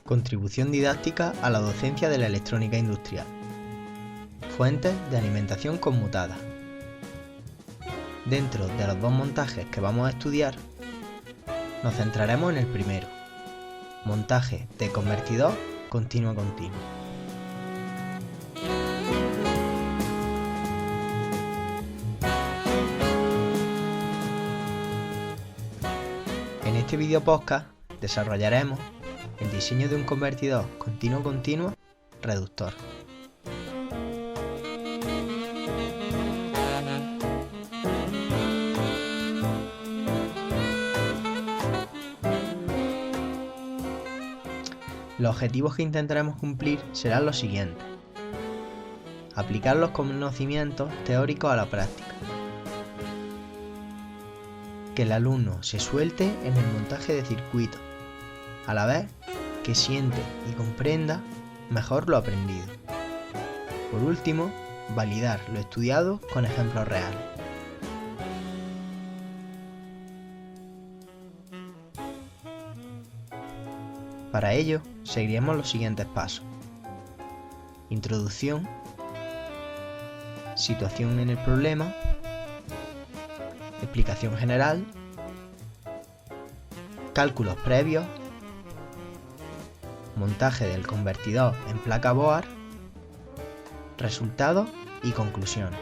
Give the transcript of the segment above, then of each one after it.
Contribución didáctica a la docencia de la electrónica industrial. Fuentes de alimentación conmutada. Dentro de los dos montajes que vamos a estudiar, nos centraremos en el primero, montaje de convertidor continuo-continuo. En este video podcast desarrollaremos el diseño de un convertidor continuo-continuo reductor. Los objetivos que intentaremos cumplir serán los siguientes: aplicar los conocimientos teóricos a la práctica, que el alumno se suelte en el montaje de circuitos, a la vez que siente y comprenda mejor lo aprendido. Por último, validar lo estudiado con ejemplos reales. Para ello, seguiremos los siguientes pasos: introducción, situación en el problema, explicación general, cálculos previos, montaje del convertidor en placa board, resultados y conclusiones.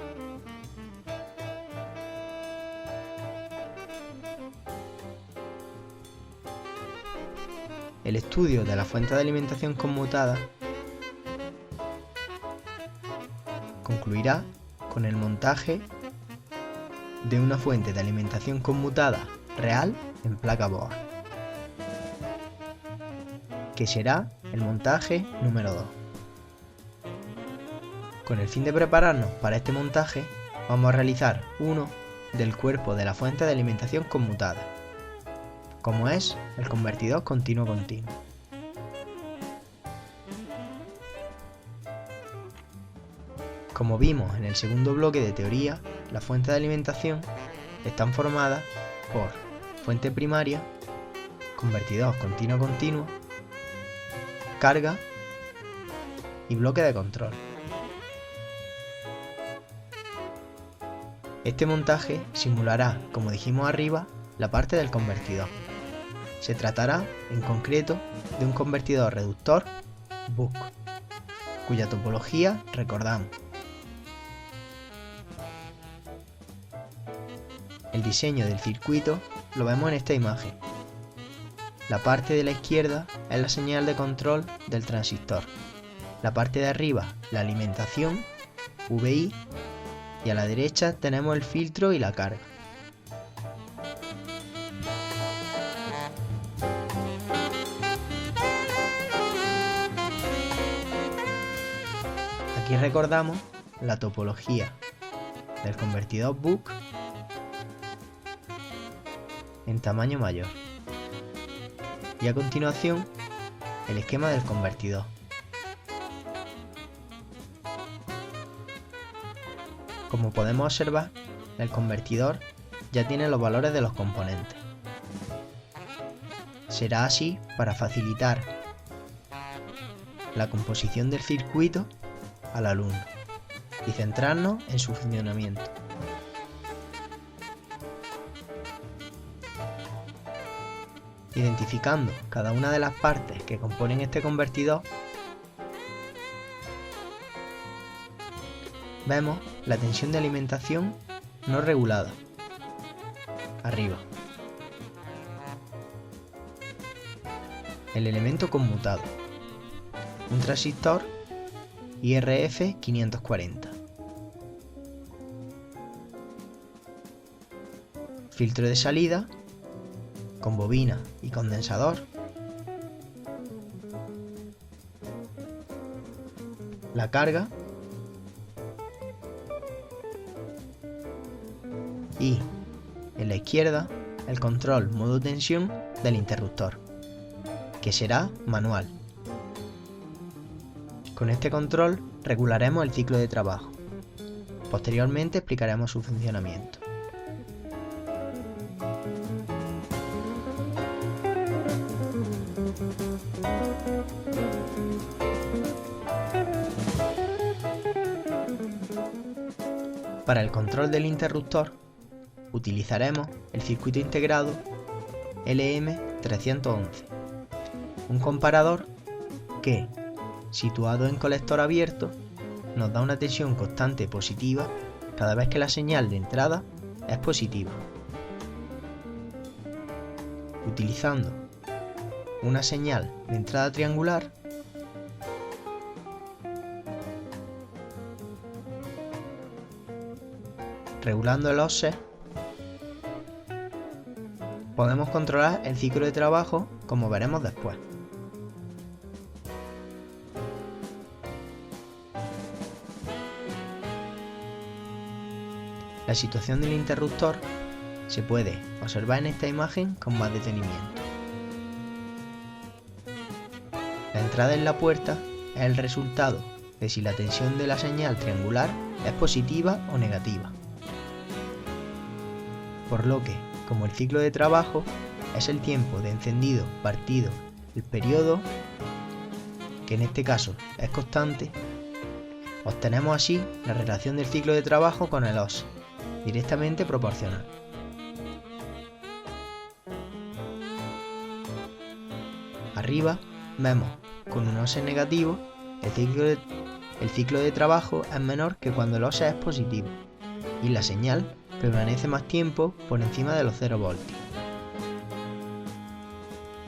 El estudio de la fuente de alimentación conmutada concluirá con el montaje de una fuente de alimentación conmutada real en placa board, que será el montaje número 2. Con el fin de prepararnos para este montaje, vamos a realizar uno del cuerpo de la fuente de alimentación conmutada, como es el convertidor continuo-continuo. Como vimos en el segundo bloque de teoría, las fuentes de alimentación están formadas por fuente primaria, convertidor continuo-continuo, carga y bloque de control. Este montaje simulará, como dijimos arriba, la parte del convertidor. Se tratará, en concreto, de un convertidor reductor BUC, cuya topología recordamos. El diseño del circuito lo vemos en esta imagen. La parte de la izquierda es la señal de control del transistor. La parte de arriba, la alimentación, VI, y a la derecha tenemos el filtro y la carga. Aquí recordamos la topología del convertidor BUC en tamaño mayor. Y a continuación, el esquema del convertidor. Como podemos observar, el convertidor ya tiene los valores de los componentes. Será así para facilitar la composición del circuito al alumno y centrarnos en su funcionamiento. Identificando cada una de las partes que componen este convertidor, vemos la tensión de alimentación no regulada, arriba. El elemento conmutado, un transistor IRF 540. Filtro de salida con bobina y condensador. La carga. Y en la izquierda el control modo tensión del interruptor, que será manual. Con este control regularemos el ciclo de trabajo. Posteriormente explicaremos su funcionamiento. Para el control del interruptor utilizaremos el circuito integrado LM311, un comparador que, situado en colector abierto, nos da una tensión constante positiva cada vez que la señal de entrada es positiva. Utilizando una señal de entrada triangular, regulando el offset, podemos controlar el ciclo de trabajo, como veremos después. La situación del interruptor se puede observar en esta imagen con más detenimiento. La entrada en la puerta es el resultado de si la tensión de la señal triangular es positiva o negativa. Por lo que, como el ciclo de trabajo es el tiempo de encendido partido el periodo, que en este caso es constante, obtenemos así la relación del ciclo de trabajo con el offset, directamente proporcional. Arriba vemos con un offset negativo el ciclo de trabajo es menor que cuando el offset es positivo y la señal permanece más tiempo por encima de los 0 voltios.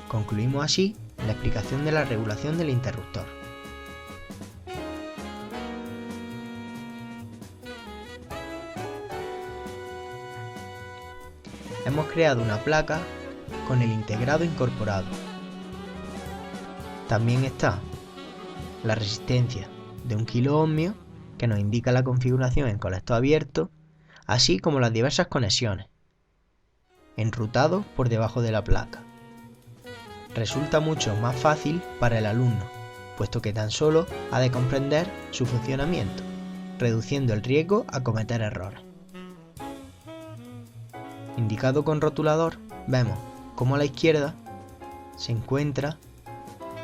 Concluimos así la explicación de la regulación del interruptor. Hemos creado una placa con el integrado incorporado. También está la resistencia de 1 kΩ que nos indica la configuración en colector abierto, así como las diversas conexiones, enrutado por debajo de la placa. Resulta mucho más fácil para el alumno, puesto que tan solo ha de comprender su funcionamiento, reduciendo el riesgo a cometer errores. Indicado con rotulador, vemos cómo a la izquierda se encuentra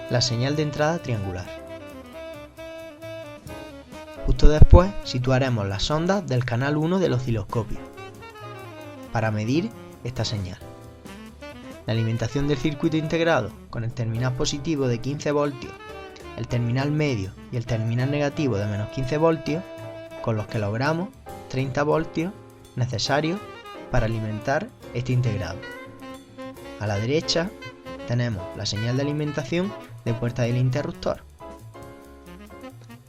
la señal de entrada triangular. Justo después situaremos las ondas del canal 1 del osciloscopio para medir esta señal. La alimentación del circuito integrado con el terminal positivo de 15 voltios, el terminal medio y el terminal negativo de menos 15 voltios, con los que logramos 30 voltios necesarios para alimentar este integrado. A la derecha tenemos la señal de alimentación de puerta del interruptor.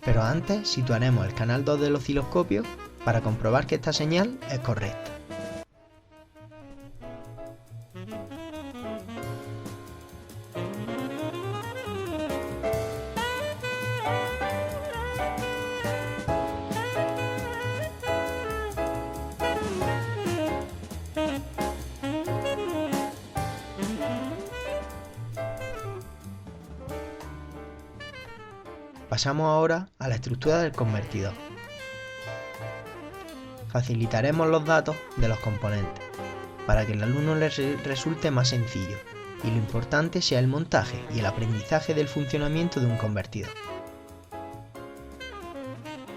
Pero antes situaremos el canal 2 del osciloscopio para comprobar que esta señal es correcta. Pasamos ahora a la estructura del convertidor. Facilitaremos los datos de los componentes para que el alumno le resulte más sencillo y lo importante sea el montaje y el aprendizaje del funcionamiento de un convertidor.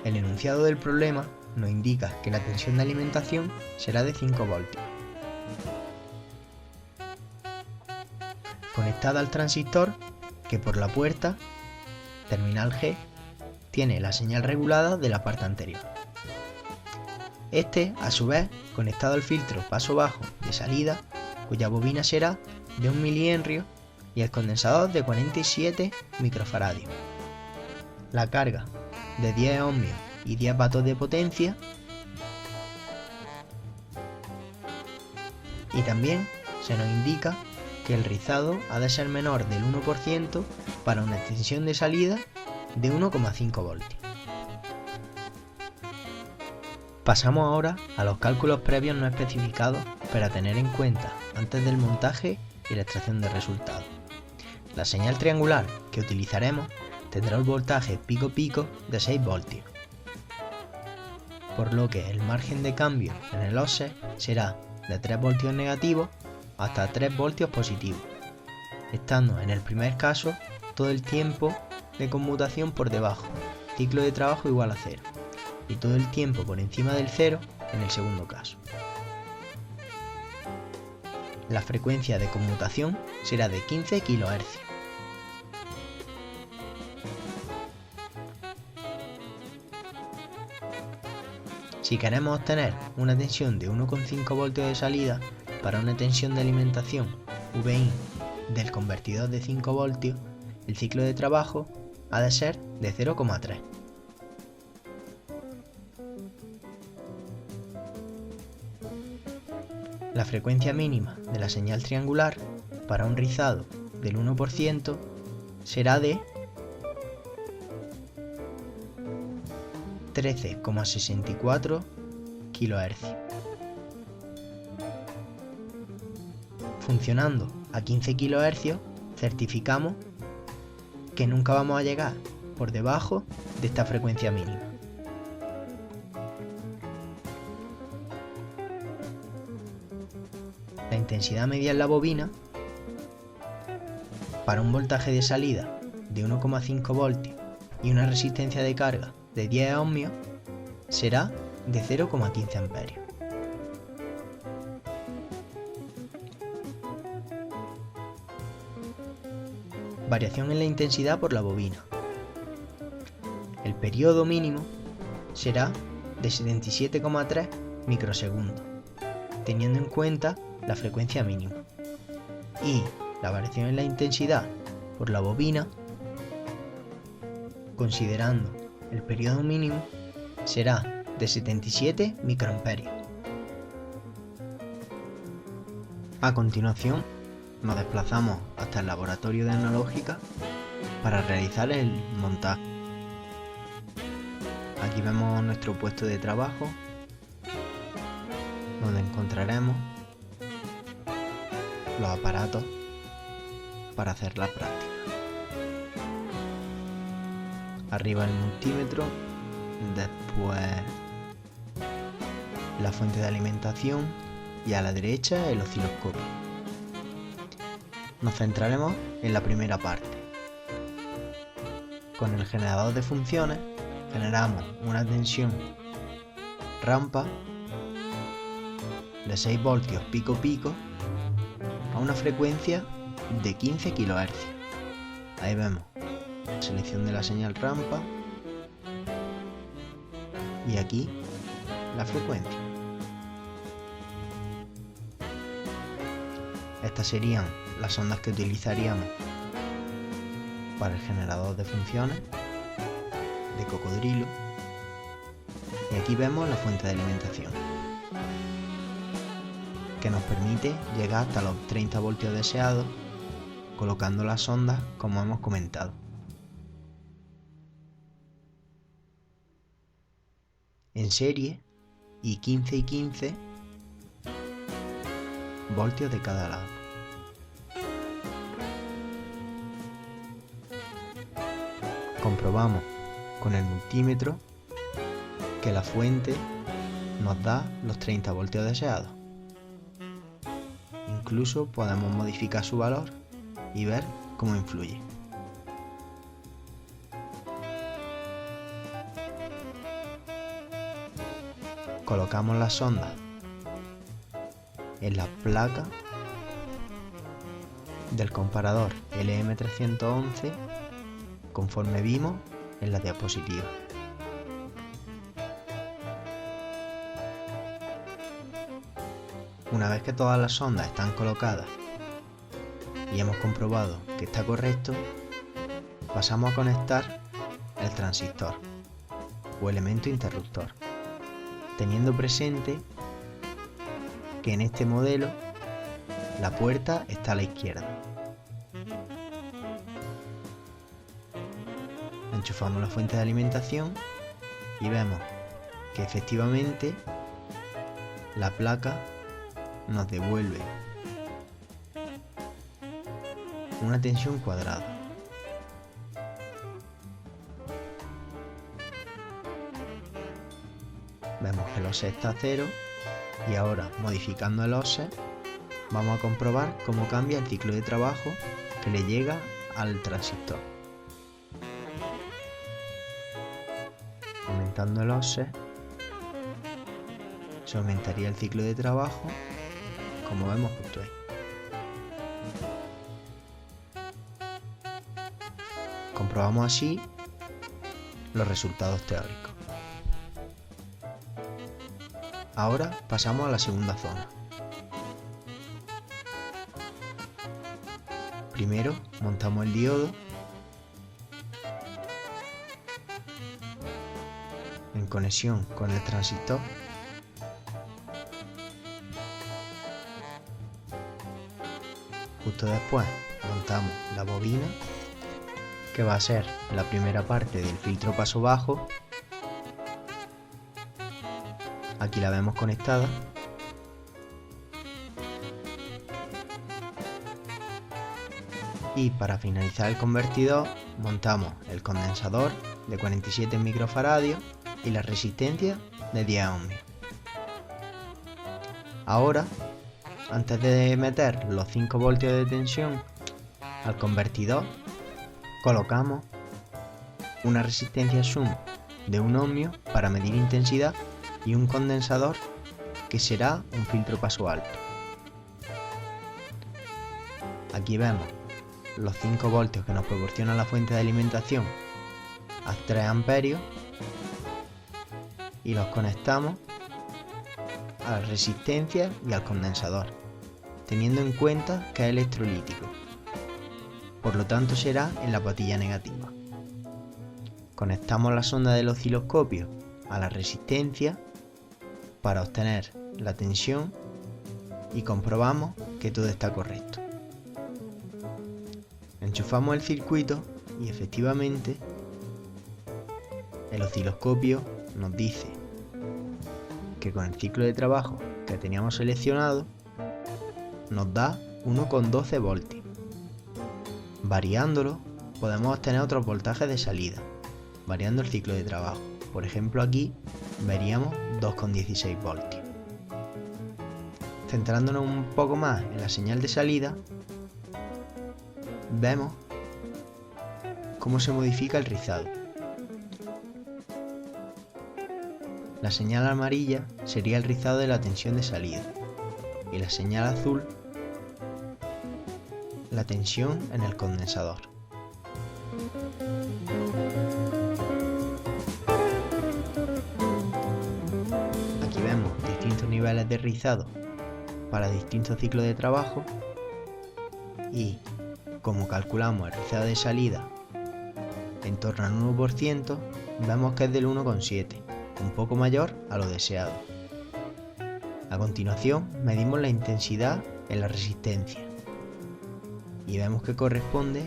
El enunciado del problema nos indica que la tensión de alimentación será de 5 voltios. Conectada al transistor que por la puerta terminal G tiene la señal regulada de la parte anterior. Este, a su vez, conectado al filtro paso bajo de salida, cuya bobina será de 1 mH y el condensador de 47 microfaradios. La carga de 10 ohmios y 10 vatios de potencia. Y también se nos indica que el rizado ha de ser menor del 1% para una extensión de salida de 1,5 voltios. Pasamos ahora a los cálculos previos no especificados para tener en cuenta antes del montaje y la extracción de resultados. La señal triangular que utilizaremos tendrá un voltaje pico-pico de 6 voltios, por lo que el margen de cambio en el offset será de 3 voltios negativos hasta 3 voltios positivos, estando en el primer caso todo el tiempo de conmutación por debajo, ciclo de trabajo igual a 0, y todo el tiempo por encima del cero en el segundo caso. La frecuencia de conmutación será de 15 kHz. Si queremos obtener una tensión de 1,5 voltios de salida para una tensión de alimentación VIN del convertidor de 5 voltios, el ciclo de trabajo ha de ser de 0,3. La frecuencia mínima de la señal triangular para un rizado del 1% será de 13,64 kHz. Funcionando a 15 kHz, certificamos que nunca vamos a llegar por debajo de esta frecuencia mínima. La intensidad media en la bobina para un voltaje de salida de 1,5 voltios y una resistencia de carga de 10 ohmios será de 0,15 amperios. Variación en la intensidad por la bobina. El periodo mínimo será de 77,3 microsegundos, teniendo en cuenta la frecuencia mínima. Y la variación en la intensidad por la bobina, considerando el periodo mínimo, será de 77 microamperios. A continuación, nos desplazamos hasta el laboratorio de analógica para realizar el montaje. Aquí vemos nuestro puesto de trabajo, donde encontraremos los aparatos para hacer la práctica. Arriba el multímetro, después la fuente de alimentación y a la derecha el osciloscopio. Nos centraremos en la primera parte. Con el generador de funciones generamos una tensión rampa de 6 voltios pico pico a una frecuencia de 15 kHz. Ahí vemos la selección de la señal rampa y aquí la frecuencia. Estas serían las ondas que utilizaríamos para el generador de funciones de cocodrilo, y aquí vemos la fuente de alimentación, que nos permite llegar hasta los 30 voltios deseados colocando las ondas como hemos comentado. En serie y 15 voltios de cada lado. Comprobamos con el multímetro que la fuente nos da los 30 voltios deseados. Incluso podemos modificar su valor y ver cómo influye. Colocamos las sondas en la placa del comparador LM311 conforme vimos en la diapositiva. Una vez que todas las sondas están colocadas y hemos comprobado que está correcto, pasamos a conectar el transistor o elemento interruptor, teniendo presente que en este modelo la puerta está a la izquierda. Enchufamos la fuente de alimentación y vemos que efectivamente la placa nos devuelve una tensión cuadrada. Vemos que el offset está a 0 y ahora, modificando el offset, vamos a comprobar cómo cambia el ciclo de trabajo que le llega al transistor. aumentando el offset, se aumentaría el ciclo de trabajo, como vemos justo ahí. Comprobamos así los resultados teóricos. Ahora pasamos a la segunda zona. Primero montamos el diodo en conexión con el transistor. Justo después montamos la bobina, que va a ser la primera parte del filtro paso bajo. Aquí la vemos conectada. Y para finalizar el convertidor montamos el condensador de 47 microfaradios y la resistencia de 10 ohmios. Ahora, antes de meter los 5 voltios de tensión al convertidor, colocamos una resistencia shunt de 1 ohmio para medir intensidad y un condensador que será un filtro paso alto. Aquí vemos los 5 voltios que nos proporciona la fuente de alimentación a 3 amperios y los conectamos a la resistencia y al condensador, teniendo en cuenta que es electrolítico, por lo tanto será en la patilla negativa. Conectamos la sonda del osciloscopio a la resistencia para obtener la tensión y comprobamos que todo está correcto. Enchufamos el circuito y efectivamente el osciloscopio nos dice que con el ciclo de trabajo que teníamos seleccionado nos da 1,12 voltios. Variándolo podemos obtener otros voltajes de salida, variando el ciclo de trabajo. Por ejemplo, aquí veríamos 2,16 voltios. Centrándonos un poco más en la señal de salida, vemos cómo se modifica el rizado. La señal amarilla sería el rizado de la tensión de salida y la señal azul la tensión en el condensador. Aquí vemos distintos niveles de rizado para distintos ciclos de trabajo y como calculamos el rizado de salida en torno al 1%, vemos que es del 1,7, un poco mayor a lo deseado. A continuación medimos la intensidad en la resistencia y vemos que corresponde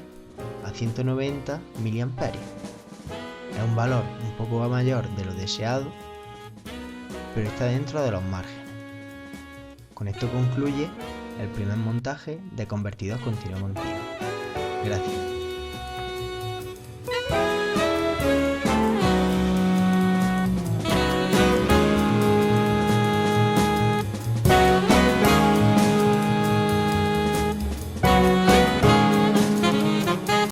a 190 mA. Es un valor un poco mayor de lo deseado, pero está dentro de los márgenes. Con esto concluye el primer montaje de convertidor continuo-continuo. Gracias.